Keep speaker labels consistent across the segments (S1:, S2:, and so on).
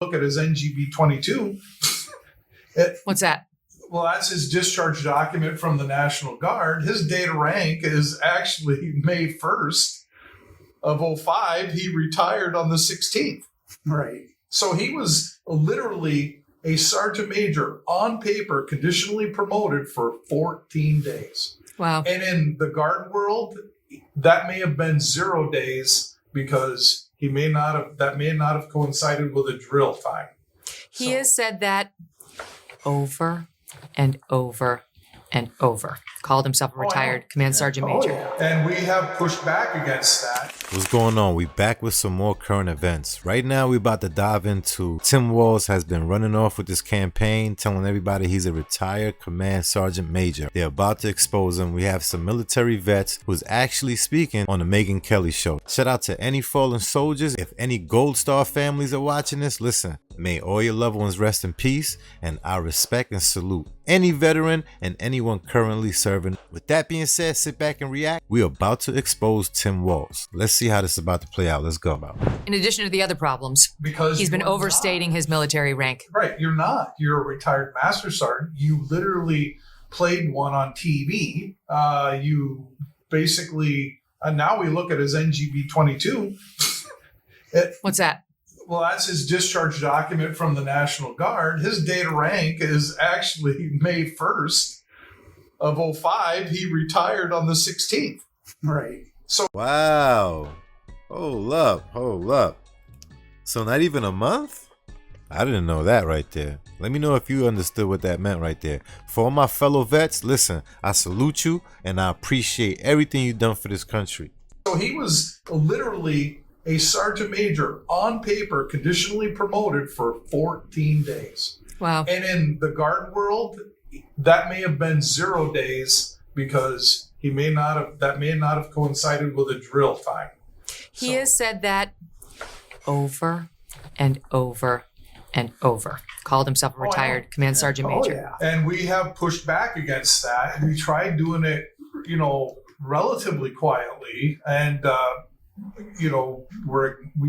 S1: look at his NGB 22.
S2: What's that?
S1: Well, that's his discharge document from the National Guard. His date of rank is actually May 1st of 05. He retired on the 16th.
S3: Right.
S1: So he was literally a sergeant major on paper, conditionally promoted for 14 days.
S2: Wow.
S1: And in the Guard world, that may have been 0 days because that may not have coincided with a drill time.
S2: He has said that over and over and over. Called himself a retired command sergeant major.
S1: And we have pushed back against that.
S4: What's going on? We back with some more current events. Right now, we about to dive into Tim Walz has been running off with this campaign, telling everybody he's a retired command sergeant major. They're about to expose him. We have some military vets who's actually speaking on the Megyn Kelly show. Shout out to any fallen soldiers. If any Gold Star families are watching this, listen. May all your loved ones rest in peace, and I respect and salute any veteran and anyone currently serving. With that being said, sit back and react. We're about to expose Tim Walz. Let's see how this is about to play out. Let's go.
S2: In addition to the other problems,
S1: Because
S2: he's been
S1: you're
S2: overstating his military rank.
S1: Right, you're not. You're a retired master sergeant. You literally played one on TV. You basically, and now we look at his NGB 22.
S2: What's that?
S1: Well, that's his discharge document from the National Guard. His date of rank is actually May 1st of 05. He retired on the 16th.
S3: Right.
S1: So
S4: Wow. Hold up. So not even a month? I didn't know that right there. Let me know if you understood what that meant right there. For all my fellow vets, listen, I salute you and I appreciate everything you've done for this country.
S1: So he was literally a sergeant major on paper, conditionally promoted for 14 days.
S2: Wow.
S1: And in the Guard world, that may have been 0 days because that may not have coincided with a drill time.
S2: He has said that over and over and over. Called himself a retired command sergeant major.
S1: And we have pushed back against that. We tried doing it, relatively quietly, and we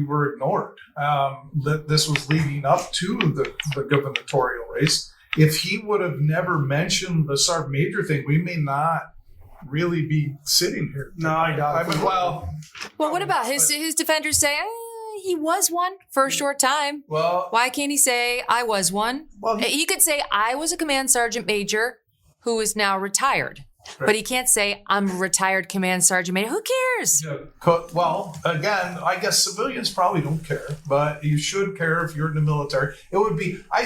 S1: were ignored. This was leading up to the gubernatorial race. If he would have never mentioned the sergeant major thing, we may not really be sitting here.
S3: No, I doubt it.
S2: Well, what about his defenders say he was one for a short time?
S1: Well,
S2: Why can't he say I was one?
S3: Well,
S2: He could say I was a command sergeant major who is now retired.
S1: Right.
S2: But he can't say I'm a retired command sergeant major. Who cares?
S1: well, again, I guess civilians probably don't care, but you should care if you're in the military. It would be, I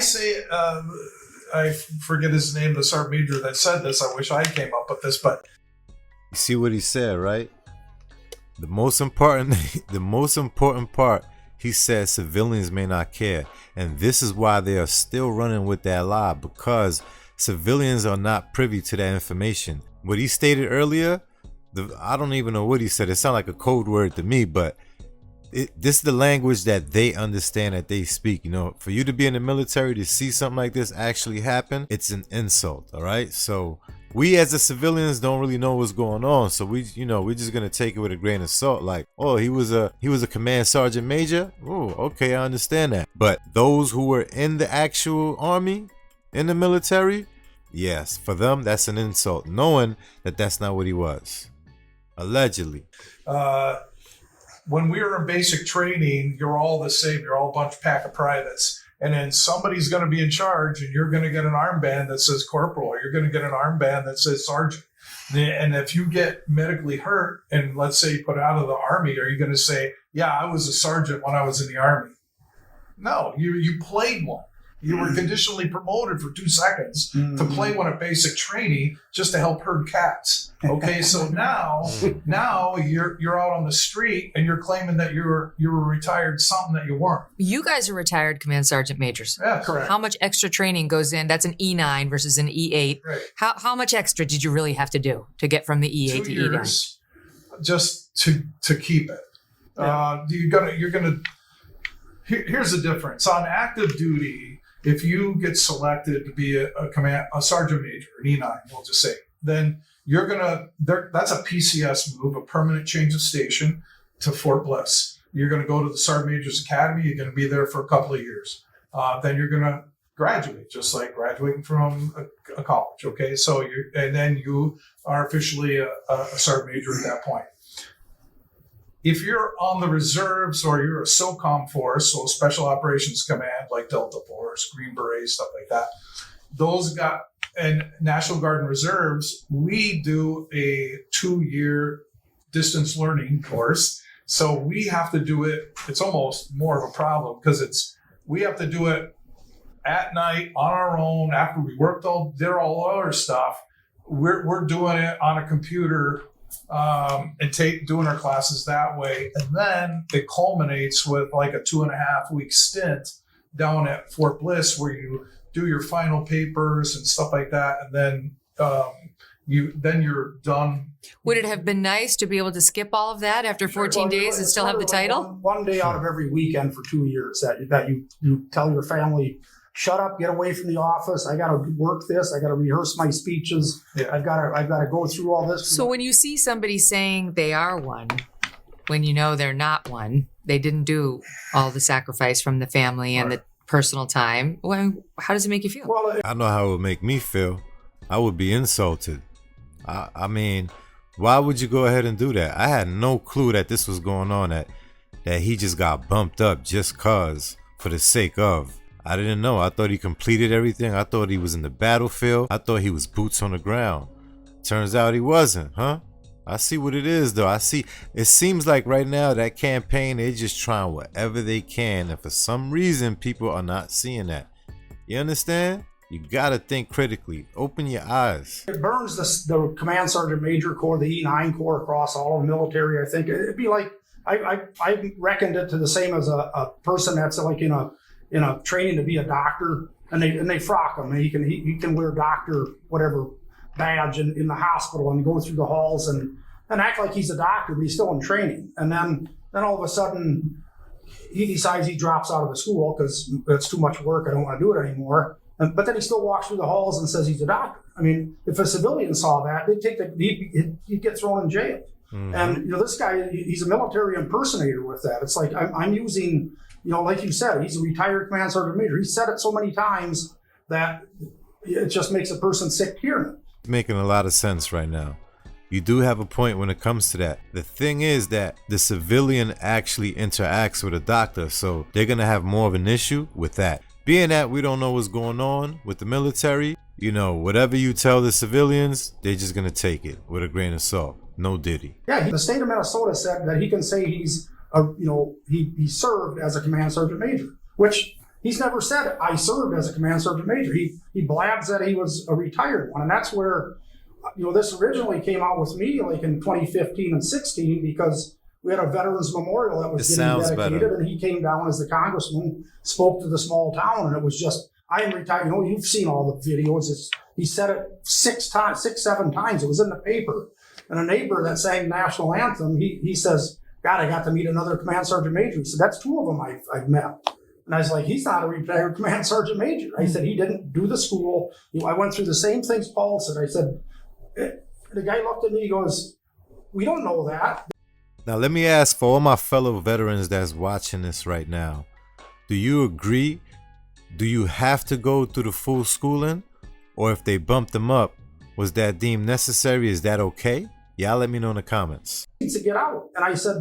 S1: forget his name, the sergeant major that said this. I wish I came up with this, but
S4: You see what he said, right? The most important part, he said civilians may not care. And this is why they are still running with that lie, because civilians are not privy to that information. What he stated earlier, I don't even know what he said. It sounded like a code word to me, but this is the language that they understand, that they speak. For you to be in the military, to see something like this actually happen, it's an insult. All right. So we as the civilians don't really know what's going on. So we're just going to take it with a grain of salt. Like, oh, he was a command sergeant major. Oh, okay. I understand that. But those who were in the actual army, in the military, yes, for them, that's an insult, knowing that that's not what he was. Allegedly.
S1: when we were in basic training, you're all the same. You're all a pack of privates. And then somebody's going to be in charge, and you're going to get an armband that says corporal, or you're going to get an armband that says sergeant. And if you get medically hurt and let's say put out of the army, are you going to say, yeah, I was a sergeant when I was in the army? No, you played one. You were conditionally promoted for 2 seconds to play one at basic training just to help herd cats. Okay, so now you're out on the street and you're claiming that you were retired something that you weren't.
S2: You guys are retired command sergeant majors.
S1: Yeah, correct.
S2: How much extra training goes in? That's an E9 versus an E8.
S1: Right.
S2: How much extra did you really have to do to get from the E8
S1: 2
S2: to
S1: years just to keep it.
S3: Yeah.
S1: You're gonna. Here's the difference on active duty. If you get selected to be a sergeant major, an E9, we'll just say, then you're that's a PCS move, a permanent change of station to Fort Bliss. You're going to go to the Sergeant Major's Academy. You're going to be there for a couple of years. then you're going to graduate, just like graduating from a college. Okay, so then you are officially a sergeant major at that point. If you're on the reserves or you're a SOCOM force, so Special Operations Command, like Delta Force, Green Berets, stuff like that, and National Guard and Reserves, we do a 2-year distance learning course. So we have to do it. It's almost more of a problem because we have to do it at night on our own after we did all other stuff. We're doing it on a computer and doing our classes that way. And then it culminates with like a 2.5-week stint down at Fort Bliss where you do your final papers and stuff like that. And then you're done.
S2: Would it have been nice to be able to skip all of that after 14 days and still have the title?
S3: One day out of every weekend for 2 years that you tell your family, shut up, get away from the office. I got to work this. I got to rehearse my speeches.
S1: Yeah.
S3: I've got to go through all this.
S2: So when you see somebody saying they are one, when you know they're not one, they didn't do all the sacrifice from the family and the personal time. Well, how does it make you feel?
S3: Well,
S4: I know how it would make me feel. I would be insulted. I mean, why would you go ahead and do that? I had no clue that this was going on, that he just got bumped up just cause for the sake of. I didn't know. I thought he completed everything. I thought he was in the battlefield. I thought he was boots on the ground. Turns out he wasn't, huh? I see what it is, though. It seems like right now that campaign, they're just trying whatever they can. And for some reason, people are not seeing that. You understand? You got to think critically. Open your eyes.
S3: it burns the Command Sergeant Major Corps, the E9 Corps across all of the military. I think it'd be like, I reckoned it to the same as a person that's like in a training to be a doctor, and they frock him. He can wear doctor whatever badge in the hospital and go through the halls and act like he's a doctor, but he's still in training. And then all of a sudden he decides he drops out of the school because it's too much work. I don't want to do it anymore. But then he still walks through the halls and says he's a doctor. I mean, if a civilian saw that, he'd get thrown in jail. Mm-hmm. And this guy, he's a military impersonator with that. It's like I'm using, like you said, he's a retired Command Sergeant Major. He said it so many times that it just makes a person sick hearing it.
S4: Making a lot of sense right now. You do have a point when it comes to that. The thing is that the civilian actually interacts with a doctor, so they're going to have more of an issue with that. Being that we don't know what's going on with the military, whatever you tell the civilians, they're just going to take it with a grain of salt. No diddy.
S3: Yeah, the state of Minnesota said that he can say he served as a Command Sergeant Major, which he's never said, I served as a Command Sergeant Major. He blabs that he was a retired one. And that's where, this originally came out with me like in 2015 and 16 because we had a veterans memorial that was getting dedicated, and he came down as the congressman, spoke to the small town, and it was just, I am retired. You've seen all the videos. He said it 7 times. It was in the paper. And a neighbor that sang the national anthem, he says, God, I got to meet another Command Sergeant Major. He said, that's 2 of them I've met. And I was like, he's not a retired Command Sergeant Major. I said, he didn't do the school. I went through the same things Paul said. I said, the guy looked at me, he goes, we don't know that.
S4: Now, let me ask for all my fellow veterans that's watching this right now. Do you agree? Do you have to go through the full schooling? Or if they bumped them up, was that deemed necessary? Is that okay? Y'all let me know in the comments.
S3: To get out. And I said,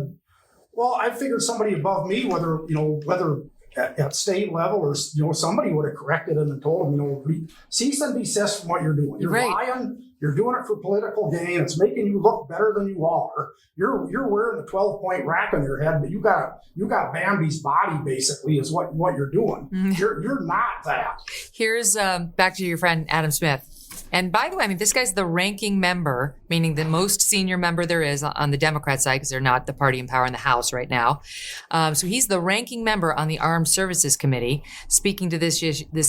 S3: well, I figured somebody above me, whether at state level or, somebody would have corrected him and told him, cease and desist from what you're doing. You're lying. You're doing it for political gain. It's making you look better than you are. You're wearing a 12-point rack on your head, but you got Bambi's body basically is what you're doing. Mm-hmm. You're not that.
S2: Here's back to your friend Adam Smith. And by the way, this guy's the ranking member, meaning the most senior member there is on the Democrat side, because they're not the party in power in the House right now. So he's the ranking member on the Armed Services Committee, speaking to this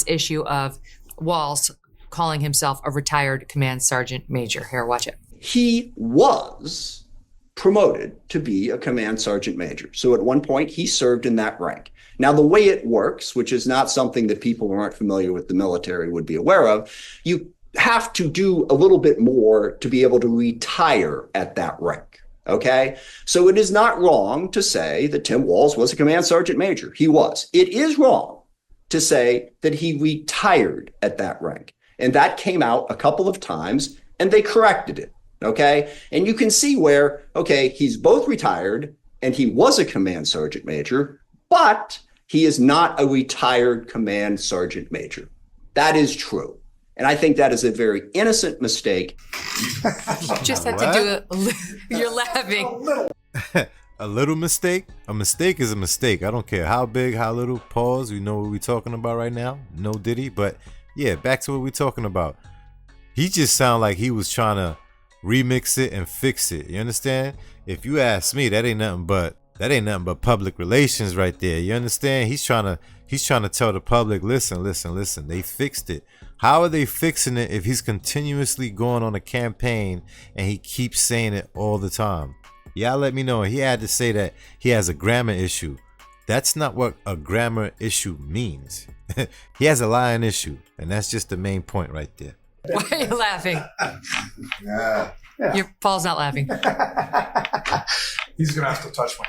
S2: issue of Walz calling himself a retired Command Sergeant Major. Here, watch it.
S5: He was promoted to be a Command Sergeant Major. So at one point, he served in that rank. Now, the way it works, which is not something that people who aren't familiar with the military would be aware of, you have to do a little bit more to be able to retire at that rank. Okay? So it is not wrong to say that Tim Walz was a Command Sergeant Major. He was. It is wrong to say that he retired at that rank. And that came out a couple of times, and they corrected it. Okay. And you can see where, okay, he's both retired and he was a command sergeant major, but he is not a retired command sergeant major. That is true. And I think that is a very innocent mistake.
S2: You just have to do you're laughing.
S4: A little mistake? A mistake is a mistake. I don't care how big, how little. Pause. You know what we're talking about right now? No Diddy. But yeah, back to what we're talking about. He just sounded like he was trying to remix it and fix it. You understand? If you ask me, that ain't nothing but public relations right there. You understand? He's trying to tell the public, listen, they fixed it. How are they fixing it if he's continuously going on a campaign and he keeps saying it all the time? Y'all let me know. He had to say that he has a grammar issue. That's not what a grammar issue means. He has a lying issue, and that's just the main point right there.
S2: Why are you laughing? Paul's not laughing.
S1: He's gonna have to touch my.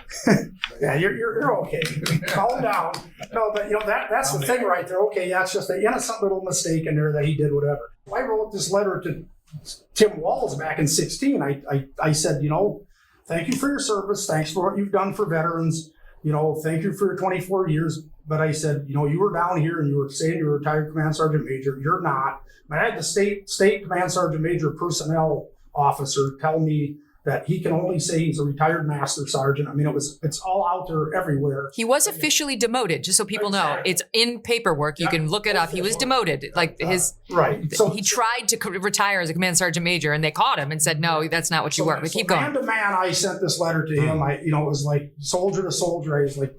S3: Yeah, you're okay. Calm down. No, but that's the thing right there. Okay, yeah, it's just an innocent little mistake in there that he did whatever. I wrote this letter to Tim Walz back in 2016. I said, thank you for your service. Thanks for what you've done for veterans. Thank you for your 24 years. But I said, you were down here and you were saying you were a retired command sergeant major. You're not. I had the state command sergeant major personnel officer tell me that he can only say he's a retired master sergeant. I mean, it's all out there everywhere.
S2: He was officially demoted, just so people know. It's in paperwork. You can look it up. He was demoted.
S3: Right. So
S2: he tried to retire as a command sergeant major, and they caught him and said, "No, that's not what you were." But keep going.
S3: Man to man, I sent this letter to him. It was like soldier to soldier. I was like,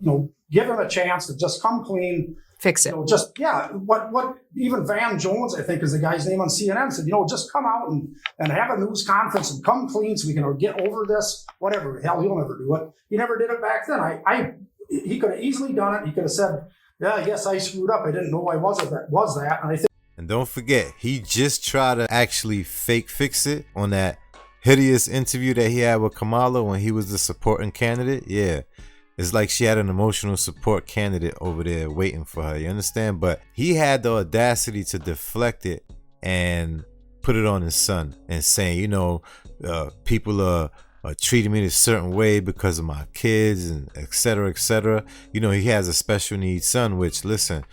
S3: give him a chance to just come clean.
S2: Fix it.
S3: What even Van Jones, I think is the guy's name on CNN, said, just come out and have a news conference and come clean so we can get over this, whatever. Hell, he'll never do it. He never did it back then. He could have easily done it. He could have said, yeah, I guess I screwed up. I didn't know I was that. And I think.
S4: And don't forget, he just tried to actually fix it on that hideous interview that he had with Kamala when he was the supporting candidate. Yeah. It's like she had an emotional support candidate over there waiting for her. You understand? But he had the audacity to deflect it and put it on his son and saying, people are treating me a certain way because of my kids and et cetera, et cetera. He has a special needs son, which, listen,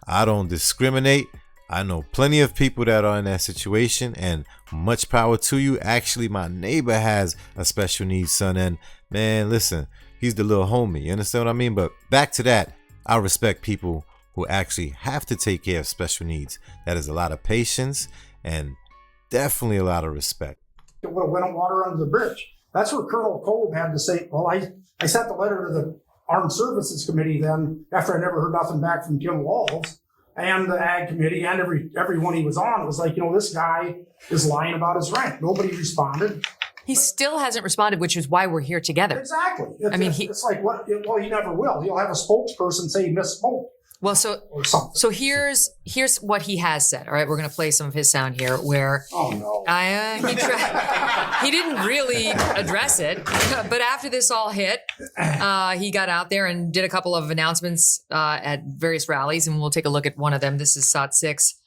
S4: I don't discriminate. I know plenty of people that are in that situation, and much power to you. Actually, my neighbor has a special needs son, and man, listen, he's the little homie. You understand what I mean? But back to that, I respect people who actually have to take care of special needs. That is a lot of patience and definitely a lot of respect.
S3: It would have went water under the bridge. That's where Colonel Kolb had to say, well, I sent the letter to the Armed Services Committee then after I never heard nothing back from Tim Walz and the Ag Committee and everyone he was on. It was like, this guy is lying about his rank. Nobody responded.
S2: He still hasn't responded, which is why we're here together.
S3: Exactly. It's like, what? Well, he never will. He'll have a spokesperson say he misspoke.
S2: Well, so here's what he has said. All right, we're going to play some of his sound here where he didn't really address it, but after this all hit, he got out there and did a couple of announcements at various rallies, and we'll take a look at one of them. This is SOT 6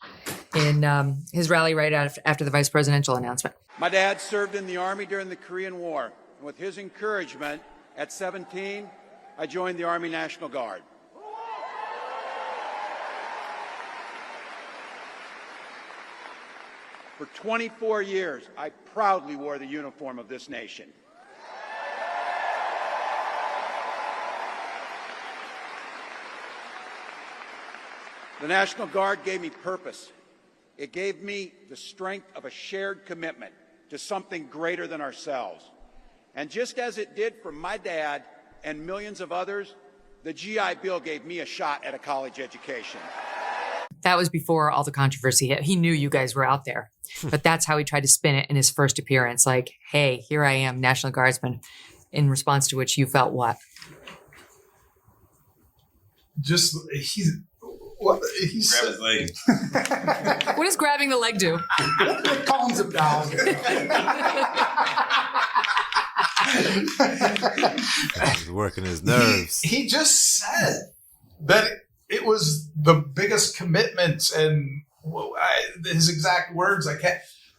S2: in his rally right after the vice presidential announcement.
S6: My dad served in the Army during the Korean War. And with his encouragement, at 17, I joined the Army National Guard. For 24 years, I proudly wore the uniform of this nation. The National Guard gave me purpose. It gave me the strength of a shared commitment to something greater than ourselves. And just as it did for my dad and millions of others, the GI Bill gave me a shot at a college education.
S2: That was before all the controversy hit. He knew you guys were out there, but that's how he tried to spin it in his first appearance. Like, hey, here I am, National Guardsman, in response to which you felt what?
S1: Grab
S7: his leg.
S2: What does grabbing the leg do?
S3: It calms him down.
S4: He's working his nerves.
S1: He just said that it was the biggest commitment, and his exact words,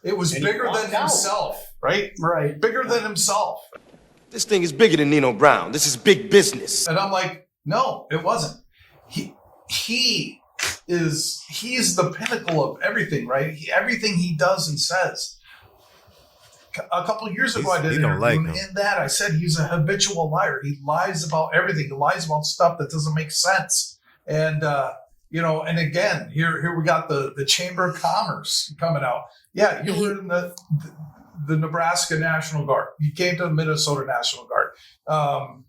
S1: it was bigger than himself, right?
S3: Right.
S1: Bigger than himself.
S7: This thing is bigger than Nino Brown. This is big business.
S1: And I'm like, no, it wasn't. He's the pinnacle of everything, right? Everything he does and says. A couple of years ago, I did an interview, and in that I said he's a habitual liar. He lies about everything. He lies about stuff that doesn't make sense. And and again, here we got the Chamber of Commerce coming out. Yeah, you were in the Nebraska National Guard. You came to the Minnesota National Guard.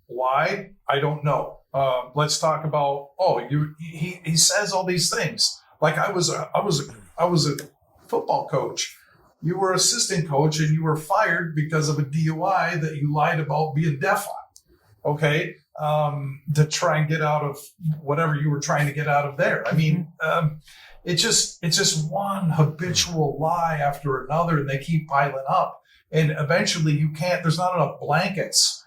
S1: Why? I don't know. Let's talk about. He says all these things. Like I was a football coach. You were assistant coach, and you were fired because of a DUI that you lied about being deaf on. Okay, to try and get out of whatever you were trying to get out of there. I mean, it's just one habitual lie after another, and they keep piling up. And eventually, you can't. There's not enough blankets.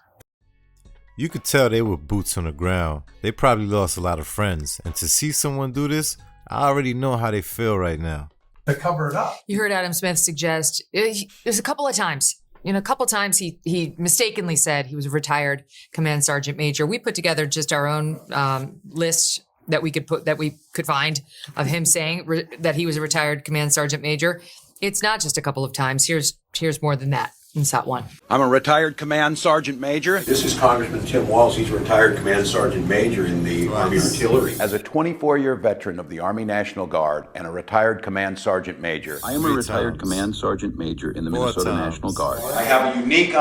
S4: You could tell they were boots on the ground. They probably lost a lot of friends, and to see someone do this, I already know how they feel right now.
S1: To cover it up.
S2: You heard Adam Smith suggest there's a couple of times. A couple of times he mistakenly said he was a retired command sergeant major. We put together just our own list that we could find of him saying that he was a retired command sergeant major. It's not just a couple of times. Here's more than that. Insert one.
S6: I'm a retired command sergeant major.
S8: This is Congressman Tim Walz. He's a retired command sergeant major in the Army Artillery.
S9: As a 24-year veteran of the Army National Guard and a retired command sergeant major, I am a retired command sergeant major in the Minnesota National Guard.
S6: I have a unique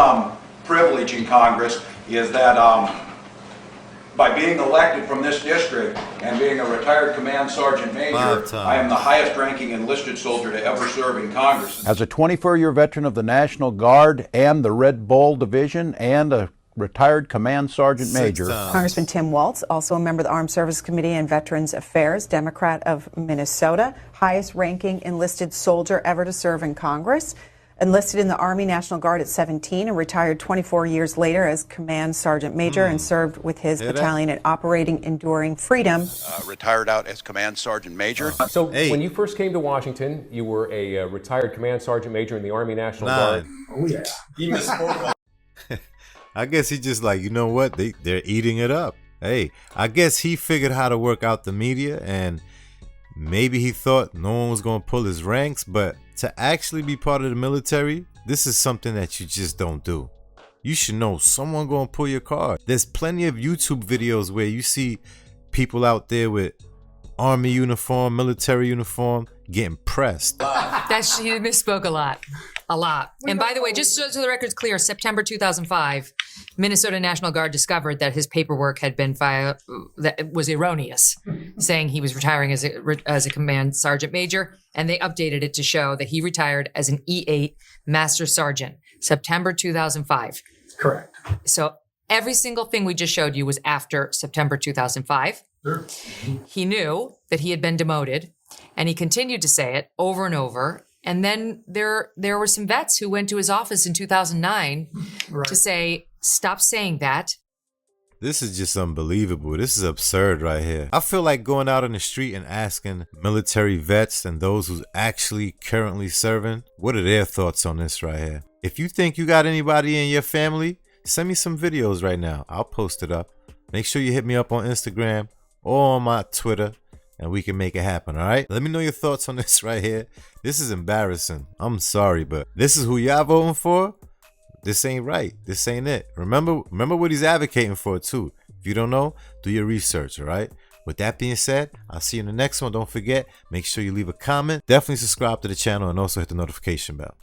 S6: privilege in Congress, is that by being elected from this district and being a retired command sergeant major, I am the highest ranking enlisted soldier to ever serve in Congress.
S9: As a 24-year veteran of the National Guard and the Red Bull Division and a retired command sergeant major.
S10: Congressman Tim Walz, also a member of the Armed Services Committee and Veterans Affairs, Democrat of Minnesota, highest ranking enlisted soldier ever to serve in Congress. Enlisted in the Army National Guard at 17 and retired 24 years later as Command Sergeant Major and served with his battalion at Operating Enduring Freedom.
S9: Retired out as Command Sergeant Major.
S11: When you first came to Washington, you were a retired Command Sergeant Major in the Army National Guard.
S1: Oh, yeah.
S8: He misspoke.
S4: I guess he just like, you know what? They're eating it up. Hey, I guess he figured how to work out the media, and maybe he thought no one was going to pull his ranks, but to actually be part of the military, this is something that you just don't do. You should know someone going to pull your card. There's plenty of YouTube videos where you see people out there with Army uniform, military uniform, getting pressed.
S2: He misspoke a lot. And by the way, just so the record's clear, September 2005, Minnesota National Guard discovered that his paperwork had been filed that was erroneous, saying he was retiring as a command sergeant major, and they updated it to show that he retired as an E8 master sergeant, September 2005.
S3: Correct.
S2: So every single thing we just showed you was after September 2005.
S1: Sure.
S2: He knew that he had been demoted, and he continued to say it over and over. And then there were some vets who went to his office in 2009 to say, stop saying that.
S4: This is just unbelievable. This is absurd right here. I feel like going out on the street and asking military vets and those who's actually currently serving, what are their thoughts on this right here? If you think you got anybody in your family, send me some videos right now. I'll post it up. Make sure you hit me up on Instagram or on my Twitter, and we can make it happen, all right? Let me know your thoughts on this right here. This is embarrassing. I'm sorry, but this is who y'all voting for? This ain't right. This ain't it. Remember what he's advocating for, too. If you don't know, do your research, all right? With that being said, I'll see you in the next one. Don't forget, make sure you leave a comment. Definitely subscribe to the channel and also hit the notification bell.